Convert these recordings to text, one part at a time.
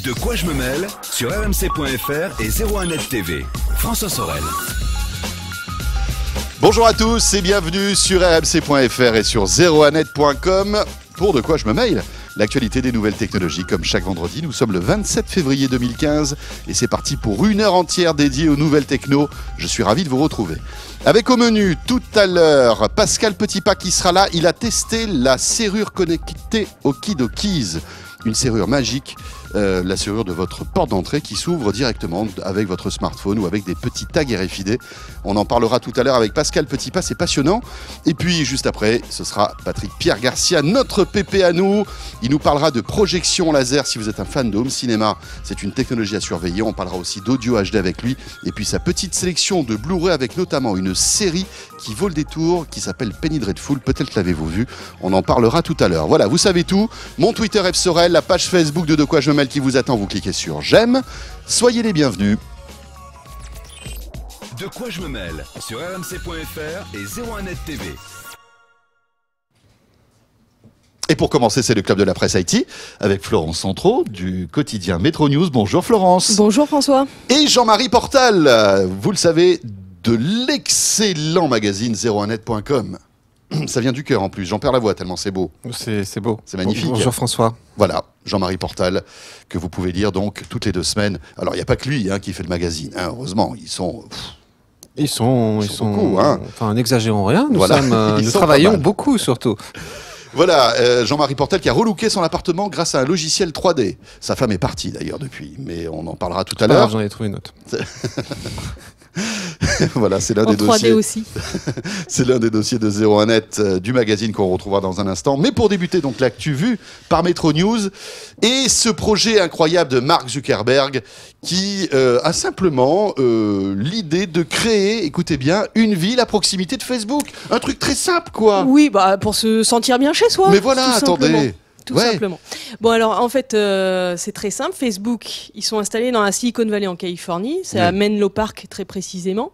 De quoi je me mêle sur rmc.fr et 01net TV. François Sorel. Bonjour à tous et bienvenue sur rmc.fr et sur 01net.com pour De quoi je me mêle. L'actualité des nouvelles technologies comme chaque vendredi. Nous sommes le 27 février 2015 et c'est parti pour une heure entière dédiée aux nouvelles techno. Je suis ravi de vous retrouver. Avec au menu tout à l'heure Pascal Petitpas qui sera là. Il a testé la serrure connectée Okidokiz. Une serrure magique, la serrure de votre porte d'entrée qui s'ouvre directement avec votre smartphone ou avec des petits tags RFID. On en parlera tout à l'heure avec Pascal Petitpas, c'est passionnant. Et puis juste après, ce sera Patrick Pierre Garcia, notre pépé à nous. Il nous parlera de projection laser si vous êtes un fan de home cinéma. C'est une technologie à surveiller. On parlera aussi d'audio HD avec lui. Et puis sa petite sélection de Blu-ray avec notamment une série qui vaut le détour, qui s'appelle Penny Dreadful. Peut-être l'avez-vous vu. On en parlera tout à l'heure. Voilà, vous savez tout. Mon Twitter F Sorel, la page Facebook de quoi je me mêle qui vous attend. Vous cliquez sur j'aime. Soyez les bienvenus. De quoi je me mêle sur rmc.fr et 01net TV. Et pour commencer, c'est le Club de la Presse IT avec Florence Centraux du quotidien Métro News. Bonjour Florence. Bonjour François. Et Jean-Marie Portal, vous le savez, de l'excellent magazine 01net.com. Ça vient du cœur en plus, j'en perds la voix tellement c'est beau. C'est beau. C'est magnifique. Bonjour François. Voilà, Jean-Marie Portal, que vous pouvez lire donc toutes les 2 semaines. Alors il n'y a pas que lui qui fait le magazine, heureusement, ils sont... Ils sont beaucoup, Enfin, n'exagérons rien, nous, voilà. nous travaillons beaucoup surtout. Voilà, Jean-Marie Portal qui a relooké son appartement grâce à un logiciel 3D. Sa femme est partie d'ailleurs depuis, mais on en parlera tout à l'heure. J'en ai trouvé une autre. Voilà, c'est l'un En des 3D dossiers. aussi. C'est l'un des dossiers de 01net du magazine qu'on retrouvera dans un instant. Mais pour débuter, donc l'actu vue par Metro News et ce projet incroyable de Mark Zuckerberg qui a simplement l'idée de créer, écoutez bien, une ville à proximité de Facebook. Un truc très simple, quoi. Oui, bah pour se sentir bien chez soi. Mais voilà, tout simplement. attendez. Tout simplement. Bon alors en fait c'est très simple. Facebook, ils sont installés dans la Silicon Valley en Californie, c'est à Menlo Park très précisément.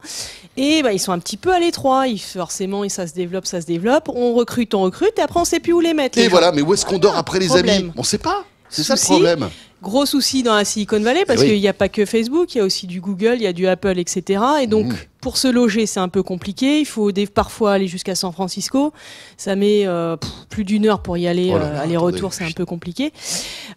Et ils sont un petit peu à l'étroit. Forcément, ça se développe. On recrute et après on sait plus où les mettre. Et les voilà, gens. mais où est-ce qu'on dort après les Problème. amis? On sait pas. C'est ça le Souci. problème. Gros souci dans la Silicon Valley parce qu'il n'y a pas que Facebook, il y a aussi du Google, il y a du Apple, etc. Et donc, pour se loger, c'est un peu compliqué. Il faut parfois aller jusqu'à San Francisco. Ça met plus d'1 heure pour y aller. Aller-retour, c'est un peu compliqué.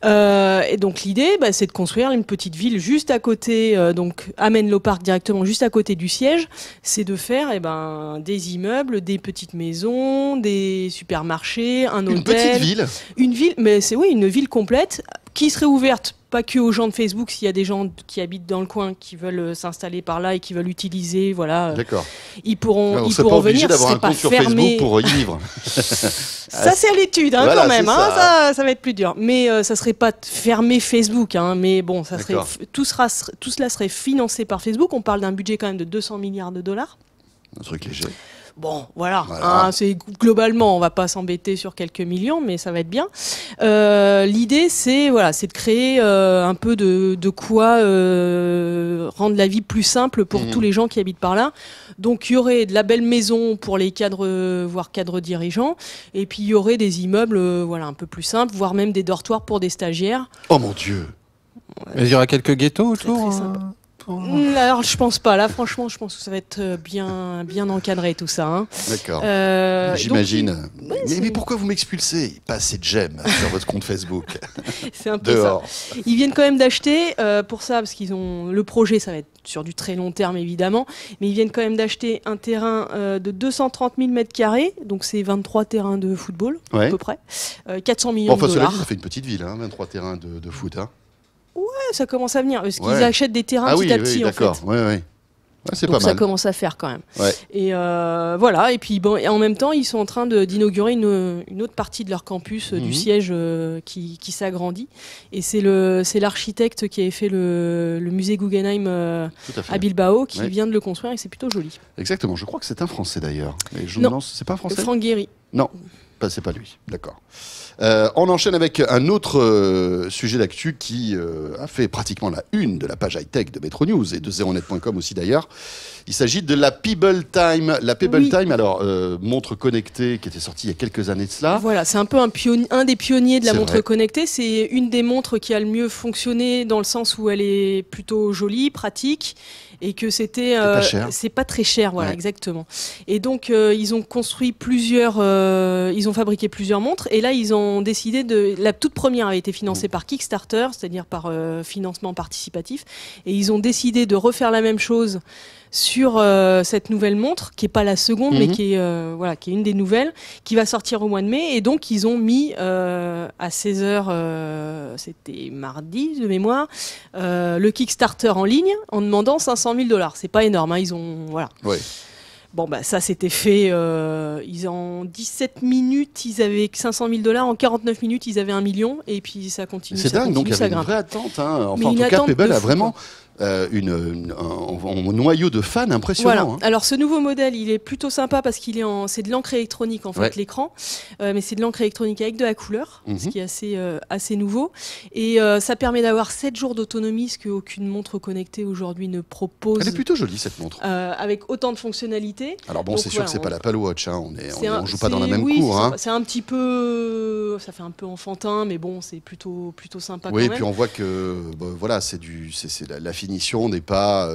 Et donc, l'idée, c'est de construire une petite ville juste à côté, donc à Menlo Park directement, juste à côté du siège. C'est de faire des immeubles, des petites maisons, des supermarchés, un hôtel. Une petite ville. Une ville, mais c'est une ville complète qui serait ouverte pas que aux gens de Facebook, s'il y a des gens qui habitent dans le coin qui veulent s'installer par là et qui veulent utiliser, voilà. D'accord. Ils pourront, On ils serait pas pourront obligé venir. d'avoir un C'est pas compte sur fermé. Facebook pour y vivre. Ça c'est à l'étude, Voilà, quand même. c'est Ça va être plus dur. Mais ça serait pas fermé Facebook. Mais bon, ça serait tout cela serait financé par Facebook. On parle d'un budget quand même de 200 milliards de dollars. Un truc léger. Bon, voilà. C'est globalement, on va pas s'embêter sur quelques millions, mais ça va être bien. L'idée, c'est de créer un peu de quoi rendre la vie plus simple pour tous les gens qui habitent par là. Donc, il y aurait de la belle maison pour les cadres, voire cadres dirigeants, et puis il y aurait des immeubles, un peu plus simples, voire même des dortoirs pour des stagiaires. Oh mon Dieu. Mais il y aura quelques ghettos autour. Très sympa. Alors je pense pas. Là franchement je pense que ça va être bien encadré tout ça. D'accord. J'imagine. Mais pourquoi vous m'expulsez? Pas assez de j'aime sur votre compte Facebook. C'est un peu Dehors. ça. Ils viennent quand même d'acheter pour ça parce qu'ils ont le projet, ça va être sur du très long terme évidemment, mais ils viennent quand même d'acheter un terrain de 230 000 m², donc c'est 23 terrains de football à peu près, 400 millions de cela dollars. dit, ça fait une petite ville, 23 terrains de foot. Ça commence à venir parce qu'ils achètent des terrains petit à petit en fait. D'accord. Ouais, c'est donc pas mal. ça commence à faire quand même. Ouais. Et voilà. Et puis et en même temps, ils sont en train d'inaugurer une autre partie de leur campus du siège qui s'agrandit. Et c'est l'architecte qui avait fait le musée Guggenheim à Bilbao qui vient de le construire et c'est plutôt joli. Exactement. Je crois que c'est un Français d'ailleurs. Non, c'est pas un Français. Franck Guéry. Non, c'est pas lui. D'accord. On enchaîne avec un autre sujet d'actu qui a fait pratiquement la une de la page high-tech de Metro News et de 01net.com aussi d'ailleurs. Il s'agit de la Pebble Time. La Pebble Time, alors, montre connectée qui était sortie il y a quelques années de cela. Voilà, c'est un peu un des pionniers de la montre connectée. C'est une des montres qui a le mieux fonctionné dans le sens où elle est plutôt jolie, pratique. Et que c'est pas très cher, voilà, exactement. Et donc ils ont construit ils ont fabriqué plusieurs montres, et là ils ont décidé la toute première avait été financée par Kickstarter, c'est-à-dire par financement participatif, et ils ont décidé de refaire la même chose sur cette nouvelle montre, qui est pas la seconde, mais qui est une des nouvelles, qui va sortir au mois de mai. Et donc ils ont mis à 16h, c'était mardi de mémoire, le Kickstarter en ligne en demandant 500 000 $. C'est pas énorme, hein, ils ont Bon, bah, ça, c'était fait. En 17 minutes, ils avaient 500 000 $. En 49 minutes, ils avaient 1 million. Et puis, ça continue. C'est dingue, donc il y avait une vraie attente. Hein. Enfin, en tout cas, Pebble a vraiment un noyau de fans impressionnant. Voilà. Hein. Alors, ce nouveau modèle, il est plutôt sympa parce qu'il est c'est de l'encre électronique, en fait, l'écran. Mais c'est de l'encre électronique avec de la couleur, ce qui est assez nouveau. Et ça permet d'avoir 7 jours d'autonomie, ce qu'aucune montre connectée aujourd'hui ne propose. Elle est plutôt jolie, cette montre. Avec autant de fonctionnalités. Alors bon, c'est sûr que c'est pas l'Apple Watch, hein. On joue pas dans la même cour. Hein. C'est un petit peu, ça fait un peu enfantin, mais bon, c'est plutôt sympa. Oui, quand même. et puis on voit que voilà, la finition n'est pas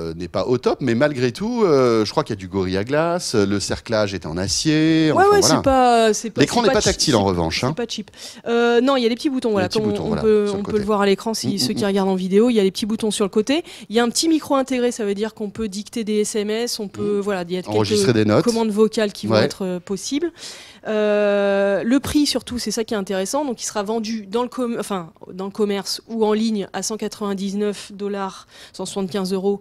au top, mais malgré tout, je crois qu'il y a du Gorilla Glass, le cerclage est en acier. Voilà. L'écran n'est pas tactile en revanche. C'est pas cheap. Non, il y a des petits boutons. Voilà, comme on peut le voir à l'écran, ceux qui regardent en vidéo, il y a des petits boutons sur le côté. Il y a un petit micro intégré, ça veut dire qu'on peut dicter des SMS, on peut il y a enregistrer des notes, commandes vocales qui vont être possibles. Le prix surtout, c'est ça qui est intéressant. Donc il sera vendu dans le commerce ou en ligne à 199 $, 175 €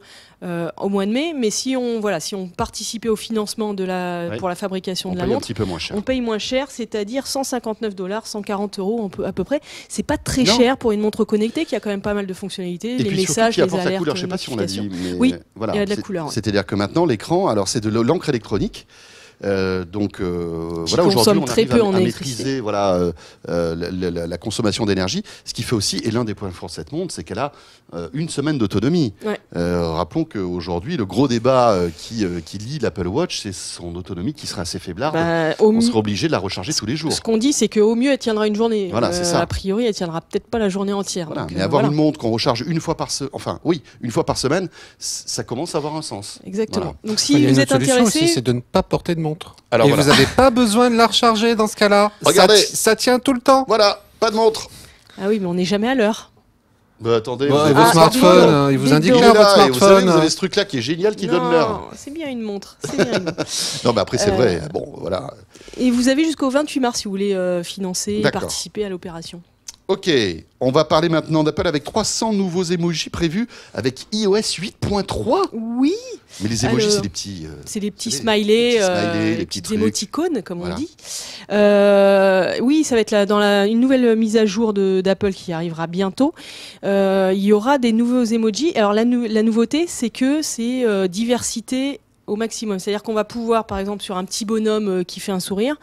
au mois de mai. Mais si on participait au financement pour la fabrication de la montre, on paye moins cher, c'est-à-dire 159 $, 140 € à peu près. C'est pas très cher pour une montre connectée qui a quand même pas mal de fonctionnalités, les messages, les alertes. La couleur, je sais pas si on l'a dit, mais oui, il y a de la couleur. C'est-à-dire que maintenant l'écran, alors c'est de l'encre électronique. Donc aujourd'hui on arrive à maîtriser la consommation d'énergie, ce qui fait aussi, et l'un des points forts de cette montre, c'est qu'elle a une semaine d'autonomie. Rappelons qu'aujourd'hui le gros débat qui lie l'Apple Watch, c'est son autonomie qui sera assez faiblarde. On sera obligé de la recharger tous les jours. Ce qu'on dit, c'est qu'au mieux elle tiendra une journée. A priori elle tiendra peut-être pas la journée entière. Donc, mais avoir une montre qu'on recharge une fois par semaine, ça commence à avoir un sens. Exactement. Donc si vous êtes intéressé, aussi, c'est de ne pas porter de montre. Alors, vous n'avez pas besoin de la recharger dans ce cas-là. Regardez, ça tient tout le temps. Voilà, pas de montre. Ah oui, mais on n'est jamais à l'heure. Bah attendez, votre smartphone, il vous indique là votre smartphone. Vous avez ce truc-là qui est génial, qui donne l'heure. C'est bien une montre. Non, mais après c'est vrai. Bon, voilà. Et vous avez jusqu'au 28 mars si vous voulez financer et participer à l'opération. Ok, on va parler maintenant d'Apple avec 300 nouveaux emojis prévus avec iOS 8.3. Oui. Mais les emojis, c'est des petits... c'est des petits smileys, les petites émoticônes, comme on dit. Oui, ça va être dans une nouvelle mise à jour d'Apple qui arrivera bientôt. Il y aura des nouveaux emojis. Alors la nouveauté, c'est que c'est diversité au maximum. C'est-à-dire qu'on va pouvoir, par exemple, sur un petit bonhomme qui fait un sourire,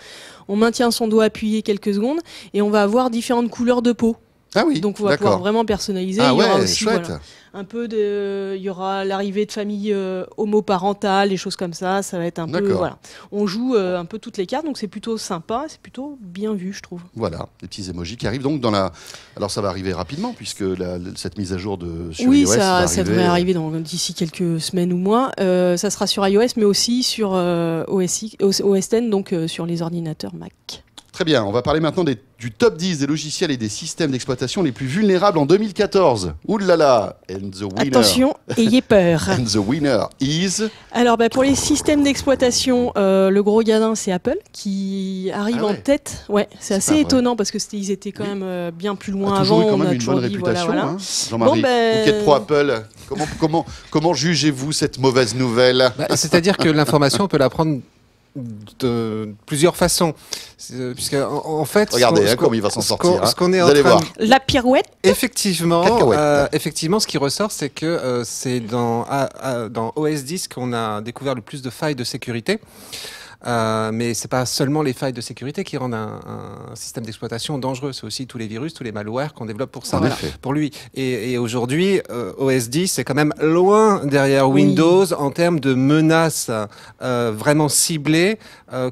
on maintient son doigt appuyé quelques secondes et on va avoir différentes couleurs de peau. Ah oui, donc on va pouvoir vraiment personnaliser. Ah il y aura aussi, chouette. Il y aura l'arrivée de familles homoparentales, des choses comme ça. Ça va être un peu, on joue un peu toutes les cartes, donc c'est plutôt sympa, c'est plutôt bien vu, je trouve. Voilà, des petits emojis qui arrivent donc alors ça va arriver rapidement puisque cette mise à jour sur iOS. Oui, ça devrait arriver d'ici quelques semaines ou mois. Ça sera sur iOS, mais aussi sur OS X, donc sur les ordinateurs Mac. Très bien, on va parler maintenant du top 10 des logiciels et des systèmes d'exploitation les plus vulnérables en 2014. Ouh là là, and the winner. Attention, ayez peur. And the winner is... Alors pour les systèmes d'exploitation, le gros gadin c'est Apple qui arrive en tête. Ouais, c'est assez étonnant parce que ils étaient quand même bien plus loin avant. On a toujours eu une bonne réputation, hein. Jean-Marie, vous êtes pro Apple. Comment jugez-vous cette mauvaise nouvelle? C'est-à-dire que l'information, on peut la prendre de plusieurs façons, puisque en fait, regardez comme il va s'en sortir. Ce qu'on est vous allez voir. La pirouette. Effectivement, ce qui ressort, c'est que c'est dans OS X qu'on a découvert le plus de failles de sécurité. mais c'est pas seulement les failles de sécurité qui rendent un système d'exploitation dangereux, c'est aussi tous les virus, tous les malwares qu'on développe pour ça, pour lui. Et aujourd'hui, OS X, c'est quand même loin derrière Windows en termes de menaces vraiment ciblées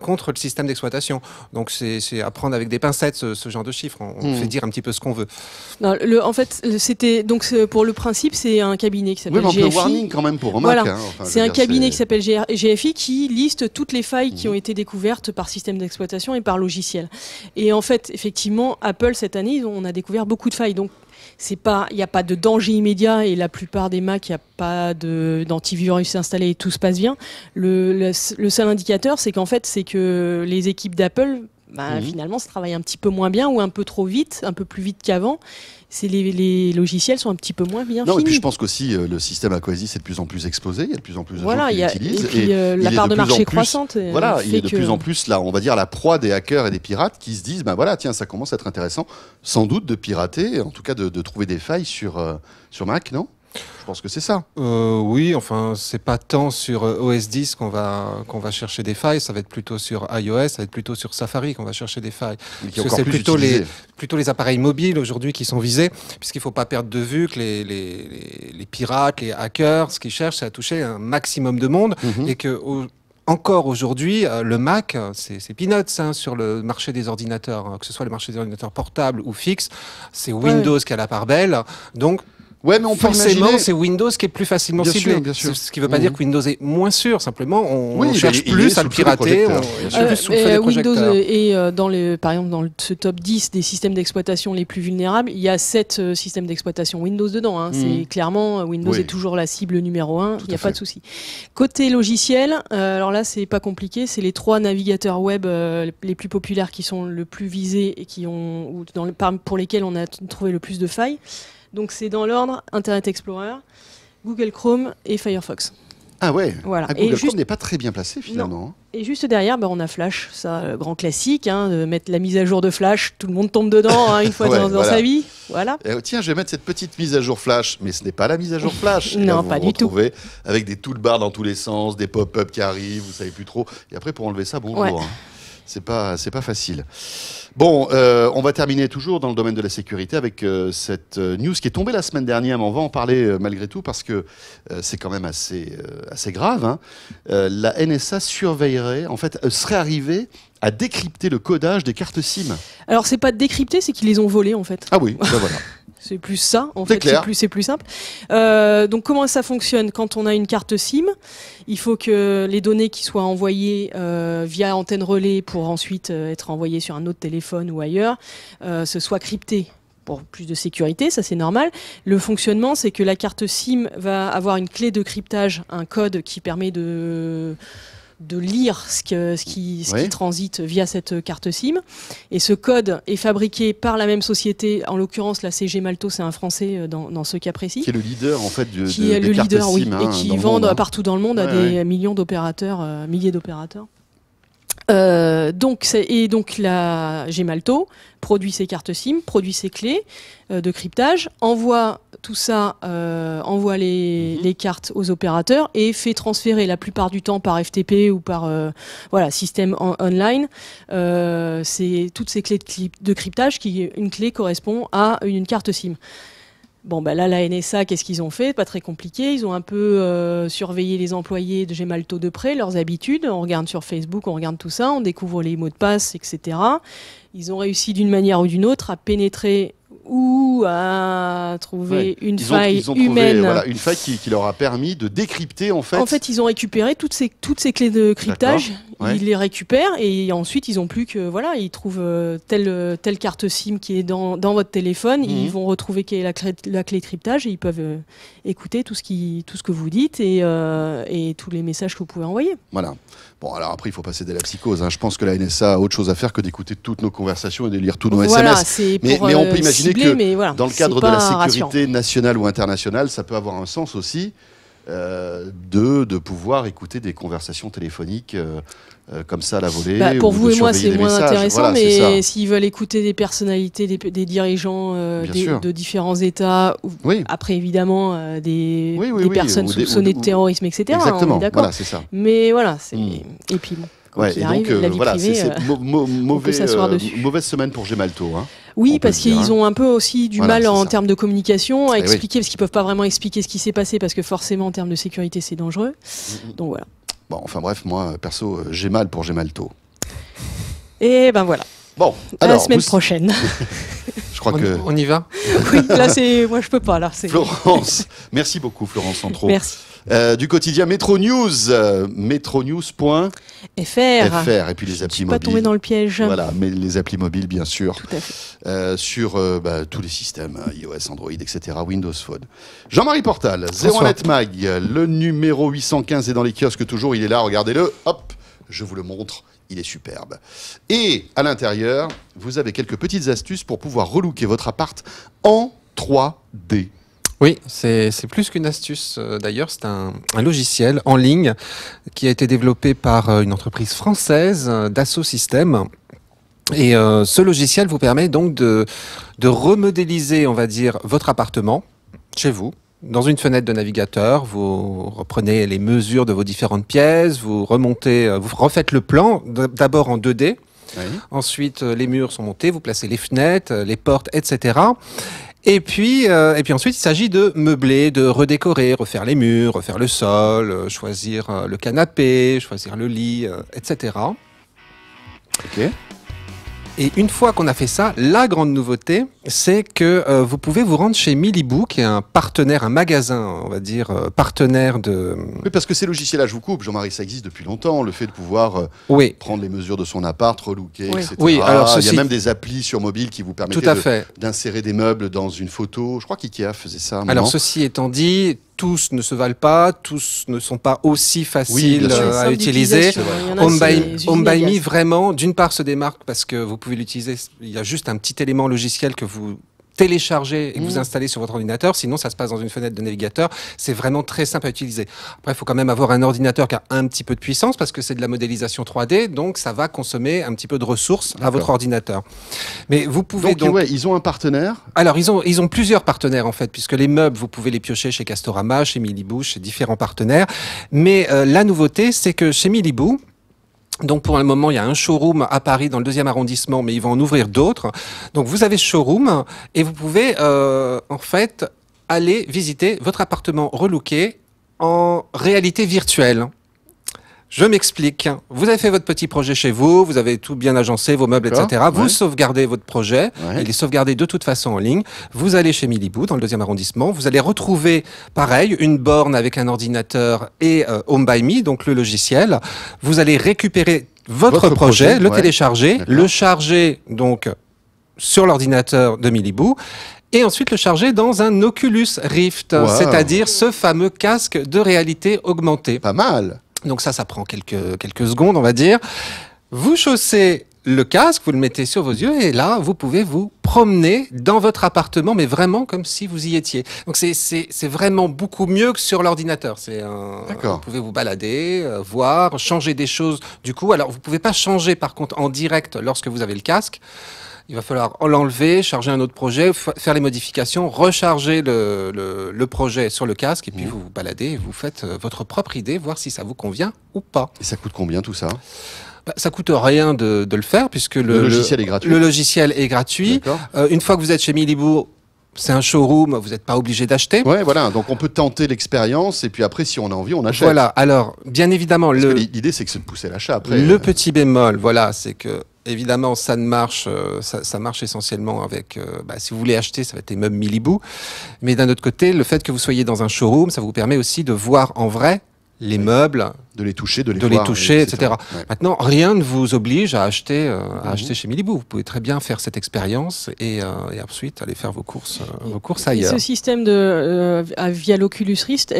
contre le système d'exploitation. Donc c'est à prendre avec des pincettes ce genre de chiffres. On fait dire un petit peu ce qu'on veut. Non, en fait, c'était donc pour le principe, c'est un cabinet qui s'appelle GFI. Oui, mais un peu warning quand même pour Mac. Voilà. C'est un cabinet qui s'appelle GFI qui liste toutes les failles qui ont été découvertes par système d'exploitation et par logiciel. Et en fait, effectivement, Apple cette année, on a découvert beaucoup de failles. Donc il n'y a pas de danger immédiat et la plupart des Mac, il n'y a pas d'antivirus installé et tout se passe bien. Le seul indicateur, c'est qu'en fait, c'est que les équipes d'Apple, finalement, ça travaille un petit peu moins bien ou un peu trop vite, un peu plus vite qu'avant. Les logiciels sont un petit peu moins bien finis. Et puis je pense qu'aussi le système Aquasis est de plus en plus exposé, il y a de plus en plus de gens qui l'utilisent. Et puis la part de marché croissante. Voilà, il est de plus en plus là, on va dire la proie des hackers et des pirates qui se disent, tiens, ça commence à être intéressant, sans doute de pirater, en tout cas de trouver des failles sur Mac, non ? Je pense que c'est ça. Oui, enfin, c'est pas tant sur OS X qu'on va chercher des failles, ça va être plutôt sur iOS, ça va être plutôt sur Safari qu'on va chercher des failles. Parce que c'est plutôt les appareils mobiles aujourd'hui qui sont visés, puisqu'il faut pas perdre de vue que les pirates, les hackers, ce qu'ils cherchent, c'est à toucher un maximum de monde, et que encore aujourd'hui, le Mac, c'est peanuts sur le marché des ordinateurs, que ce soit le marché des ordinateurs portables ou fixes, c'est Windows qui a la part belle, donc mais on peut imaginer... c'est Windows qui est plus facilement ciblé. Bien sûr. Ce qui ne veut pas dire que Windows est moins sûr. Simplement, on cherche plus à le pirater. Windows est par exemple dans ce top 10 des systèmes d'exploitation les plus vulnérables. Il y a 7 systèmes d'exploitation Windows dedans. C'est clairement Windows est toujours la cible numéro 1. Il n'y a pas de souci. Côté logiciel, alors là c'est pas compliqué. C'est les 3 navigateurs web les plus populaires qui sont le plus visés et pour lesquels on a trouvé le plus de failles. Donc c'est dans l'ordre Internet Explorer, Google Chrome et Firefox. Ah ouais. Voilà. Google Chrome n'est pas très bien placé finalement. Non. Et juste derrière, on a Flash, ça, grand classique, de mettre la mise à jour de Flash, tout le monde tombe dedans une fois dans sa vie. Voilà. Tiens, je vais mettre cette petite mise à jour Flash, mais ce n'est pas la mise à jour Flash. Non, pas du tout. Avec des toolbars dans tous les sens, des pop-up qui arrivent, vous savez plus trop. Et après, pour enlever ça, bonjour. Ouais. C'est pas facile. Bon, on va terminer toujours dans le domaine de la sécurité avec cette news qui est tombée la semaine dernière, mais on va en parler malgré tout parce que c'est quand même assez grave. La NSA surveillerait, en fait, serait arrivée à décrypter le codage des cartes SIM. Alors, c'est pas décrypter, c'est qu'ils les ont volées, en fait. Ah oui, voilà. C'est plus ça, en fait, c'est plus simple. Donc comment ça fonctionne ? Quand on a une carte SIM, il faut que les données qui soient envoyées via antenne relais pour ensuite être envoyées sur un autre téléphone ou ailleurs, ce soit crypté. Pour plus de sécurité, ça c'est normal. Le fonctionnement, c'est que la carte SIM va avoir une clé de cryptage, un code qui permet de lire ce qui transite via cette carte SIM. Et ce code est fabriqué par la même société, en l'occurrence la CG Malto, c'est un Français dans ce cas précis. Qui est le leader en fait des cartes SIM. Et qui vendent partout dans le monde à des millions d'opérateurs, milliers d'opérateurs. Donc la Gemalto produit ses cartes SIM, produit ses clés de cryptage, envoie tout ça, envoie les cartes aux opérateurs et fait transférer la plupart du temps par FTP ou par système online. C'est toutes ces clés de cryptage une clé correspond à une carte SIM. Bon, là, la NSA, qu'est-ce qu'ils ont fait ? Pas très compliqué. Ils ont un peu surveillé les employés de Gemalto de près, leurs habitudes. On regarde sur Facebook, on regarde tout ça, on découvre les mots de passe, etc. Ils ont réussi d'une manière ou d'une autre à pénétrer ou à trouver une faille humaine. Trouvé, une faille qui leur a permis de décrypter en fait. En fait, ils ont récupéré toutes ces clés de cryptage. Ils les récupèrent et ensuite ils ont plus que ils trouvent telle carte SIM qui est dans votre téléphone. Ils vont retrouver quelle est la clé de cryptage et ils peuvent écouter tout ce que vous dites et tous les messages que vous pouvez envoyer. Voilà. Bon, alors après, il faut pas céder à la psychose. Je pense que la NSA a autre chose à faire que d'écouter toutes nos conversations et de lire tous nos SMS. Mais on peut imaginer que dans le cadre de la sécurité nationale ou internationale, ça peut avoir un sens aussi de pouvoir écouter des conversations téléphoniques comme ça à la volée. Pour vous et moi, c'est moins intéressant, mais s'ils s'ils veulent écouter des personnalités, des dirigeants de différents États, après évidemment des personnes soupçonnées de terrorisme, etc. Exactement, on est d'accord. voilà, c'est ça. Mais voilà, et puis bon. quoi qu'il arrive, la vie privée, c'est mauvaise semaine pour Gemalto. Hein, oui, parce qu'ils ont un peu aussi du mal en termes de communication à expliquer, parce qu'ils peuvent pas vraiment expliquer ce qui s'est passé, parce que forcément en termes de sécurité c'est dangereux. Donc voilà. Bon, enfin bref, moi perso, j'ai mal pour Gemalto. Et ben voilà. Bon, alors, la semaine prochaine. Je crois que on y va. Oui, là c'est, moi je peux pas là. Florence, merci beaucoup Florence Centraux. Merci. Du quotidien Métro News, metronews.fr et puis les applis mobiles. Pas tomber dans le piège. Voilà, mais les applis mobiles bien sûr. Tout à fait. Sur tous les systèmes, iOS, Android, etc., Windows Phone. Jean-Marie Portal, 01net Mag, le numéro 815 est dans les kiosques toujours, il est là, regardez-le, hop, je vous le montre. Il est superbe. Et à l'intérieur, vous avez quelques petites astuces pour pouvoir relooker votre appart en 3D. Oui, c'est plus qu'une astuce. D'ailleurs, c'est un logiciel en ligne qui a été développé par une entreprise française, Dassault Systèmes. Et ce logiciel vous permet donc de remodéliser, on va dire, votre appartement chez vous. Dans une fenêtre de navigateur, vous reprenez les mesures de vos différentes pièces, vous remontez, vous refaites le plan, d'abord en 2D. Oui. Ensuite, les murs sont montés, vous placez les fenêtres, les portes, etc. Et puis ensuite, il s'agit de meubler, de redécorer, refaire les murs, refaire le sol, choisir le canapé, choisir le lit, etc. Ok. Et une fois qu'on a fait ça, la grande nouveauté, c'est que vous pouvez vous rendre chez Miliboo, qui est un partenaire, un magasin, on va dire, partenaire de... Oui, parce que ces logiciels-là, je vous coupe, Jean-Marie, ça existe depuis longtemps, le fait de pouvoir prendre les mesures de son appart, relooker, etc. Oui, alors il y a même des applis sur mobile qui vous permettaient d'insérer des meubles dans une photo. Je crois qu'IKEA faisait ça. Alors, ceci étant dit... Tous ne se valent pas, tous ne sont pas aussi faciles à utiliser. Home by Me, vraiment, d'une part, se démarque parce que vous pouvez l'utiliser. Il y a juste un petit élément logiciel que vous téléchargez et que vous installez sur votre ordinateur. Sinon, ça se passe dans une fenêtre de navigateur. C'est vraiment très simple à utiliser. Après, il faut quand même avoir un ordinateur qui a un petit peu de puissance parce que c'est de la modélisation 3D. Donc, ça va consommer un petit peu de ressources à votre ordinateur. Mais vous pouvez donc... ouais, ils ont un partenaire. Alors, ils ont plusieurs partenaires, en fait, puisque les meubles, vous pouvez les piocher chez Castorama, chez Miliboo, chez différents partenaires. Mais la nouveauté, c'est que chez Miliboo, donc pour le moment, il y a un showroom à Paris dans le 2e arrondissement, mais ils vont en ouvrir d'autres. Donc vous avez ce showroom et vous pouvez en fait aller visiter votre appartement relooké en réalité virtuelle. Je m'explique. Vous avez fait votre petit projet chez vous, vous avez tout bien agencé, vos meubles, etc. Vous sauvegardez votre projet, il est sauvegardé de toute façon en ligne. Vous allez chez Miliboo, dans le 2e arrondissement. Vous allez retrouver, pareil, une borne avec un ordinateur et Home by Me, donc le logiciel. Vous allez récupérer votre projet, le télécharger, le charger donc sur l'ordinateur de Miliboo. Et ensuite le charger dans un Oculus Rift, c'est-à-dire ce fameux casque de réalité augmentée. Pas mal. Donc ça prend quelques secondes, on va dire. Vous chaussez le casque, vous le mettez sur vos yeux et là, vous pouvez vous promener dans votre appartement, mais vraiment comme si vous y étiez. Donc c'est vraiment beaucoup mieux que sur l'ordinateur. Vous pouvez vous balader, voir, changer des choses. Du coup, alors vous pouvez pas changer par contre en direct lorsque vous avez le casque. Il va falloir l'enlever, charger un autre projet, faire les modifications, recharger le projet sur le casque et puis vous vous baladez et vous faites votre propre idée, voir si ça vous convient ou pas. Et ça coûte combien tout ça ? Ça coûte rien de le faire puisque le logiciel est gratuit. Le logiciel est gratuit. Une fois que vous êtes chez Miliboo, c'est un showroom, vous n'êtes pas obligé d'acheter. Ouais, voilà. Donc on peut tenter l'expérience et puis après, si on a envie, on achète. Voilà. Alors, bien évidemment, l'idée c'est que c'est de pousser l'achat après. Le petit bémol, voilà, c'est que évidemment, ça marche essentiellement avec. Si vous voulez acheter, ça va être les meubles Miliboo. Mais d'un autre côté, le fait que vous soyez dans un showroom, ça vous permet aussi de voir en vrai les meubles, de les toucher, etc. Ouais. Maintenant, rien ne vous oblige à acheter chez Miliboo. Vous pouvez très bien faire cette expérience et ensuite aller faire vos courses ailleurs. Et ce système via l'Oculus Rift,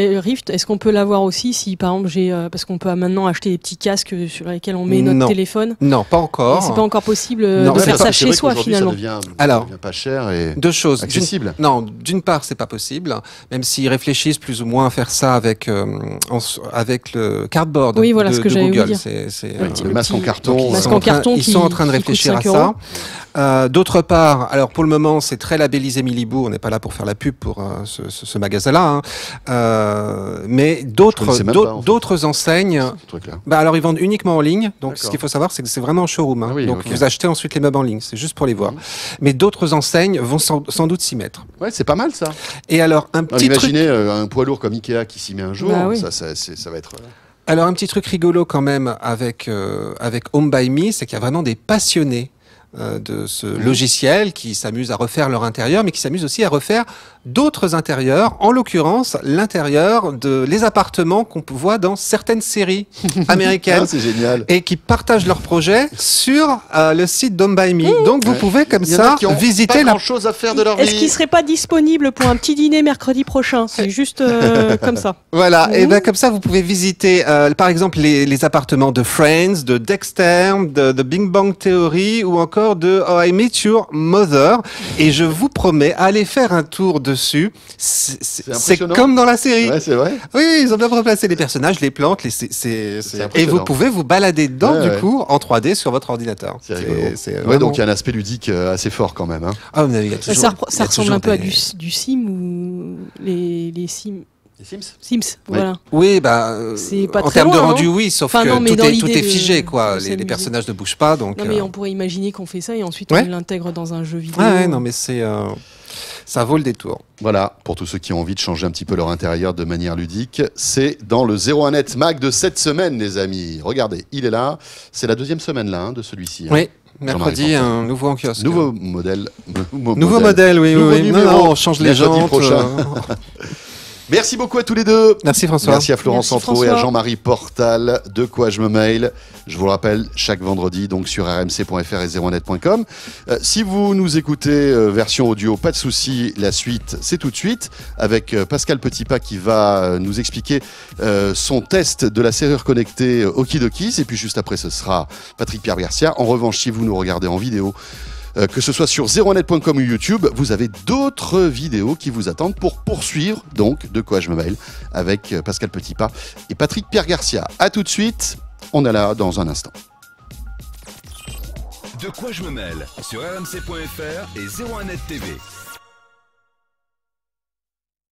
est-ce qu'on peut l'avoir aussi si, par exemple, parce qu'on peut maintenant acheter des petits casques sur lesquels on met notre téléphone ? Non, pas encore. C'est pas encore possible de faire ça chez soi finalement. Ça devient pas cher et deux choses. Accessible. D'une part, c'est pas possible, même s'ils réfléchissent plus ou moins à faire ça avec le cardboard oui, voilà, de ce que j'allais Google. Vous dire. C'est le masque en carton. Ils sont en train de réfléchir à ça. D'autre part, alors pour le moment, c'est très labellisé Milibou. On n'est pas là pour faire la pub pour ce magasin-là. Mais d'autres enseignes, alors ils vendent uniquement en ligne. Donc ce qu'il faut savoir, c'est que c'est vraiment un showroom. Donc vous achetez ensuite les meubles en ligne. C'est juste pour les voir. Mais d'autres enseignes vont sans doute s'y mettre. Ouais, c'est pas mal ça. Et alors imaginez un poids lourd comme Ikea qui s'y met un jour. Ça va être. Alors un petit truc rigolo quand même avec Home by Me, c'est qu'il y a vraiment des passionnés de ce logiciel qui s'amusent à refaire leur intérieur, mais qui s'amusent aussi à refaire d'autres intérieurs, en l'occurrence l'intérieur les appartements qu'on voit dans certaines séries américaines. C'est génial. Et qui partagent leurs projets sur le site d'Home by Me. Donc vous pouvez comme ça visiter pas grand-chose à faire de leur vie. Est-ce qu'il serait pas disponible pour un petit dîner mercredi prochain? C'est juste comme ça. Voilà, et ben comme ça vous pouvez visiter par exemple les appartements de Friends, de Dexter, de Big Bang Theory ou encore de How I Met Your Mother. Et je vous promets, allez faire un tour dessus. C'est comme dans la série. Ouais, c'est vrai. Oui, ils ont bien replacé les personnages, les plantes, et vous pouvez vous balader dedans du coup en 3D sur votre ordinateur. C'est rigolo. Donc il y a un aspect ludique assez fort quand même. Ah, mais il y a toujours, ça ressemble un peu à du Sim ou les Sims. Sims, voilà. Oui, en termes de rendu, non, oui, sauf que tout est figé, quoi. Les personnages ne bougent pas, donc. Non, mais on pourrait imaginer qu'on fait ça et ensuite on l'intègre dans un jeu vidéo. Non, mais ça vaut le détour. Voilà, pour tous ceux qui ont envie de changer un petit peu leur intérieur de manière ludique, c'est dans le 01net Mag de cette semaine, les amis. Regardez, il est là. C'est la deuxième semaine là de celui-ci. Oui. Mercredi, un nouveau en kiosque. Nouveau modèle. Nouveau modèle, oui. Non, on change les jantes. Merci beaucoup à tous les deux. Merci François. Merci à Florence Centraux et à Jean-Marie Portal. De quoi je me mail. Je vous le rappelle, chaque vendredi, donc sur rmc.fr et 01net.com. Si vous nous écoutez version audio, pas de souci. La suite, c'est tout de suite avec Pascal Petitpas qui va nous expliquer son test de la serrure connectée Okidokis. Et puis juste après, ce sera Patrick Pierre Garcia. En revanche, si vous nous regardez en vidéo, que ce soit sur 01net.com ou YouTube, vous avez d'autres vidéos qui vous attendent pour poursuivre donc De quoi je me mail avec Pascal Petitpas et Patrick Pierre Garcia. A tout de suite, on est là dans un instant. De quoi je me mêle sur rmc.fr et 01net TV.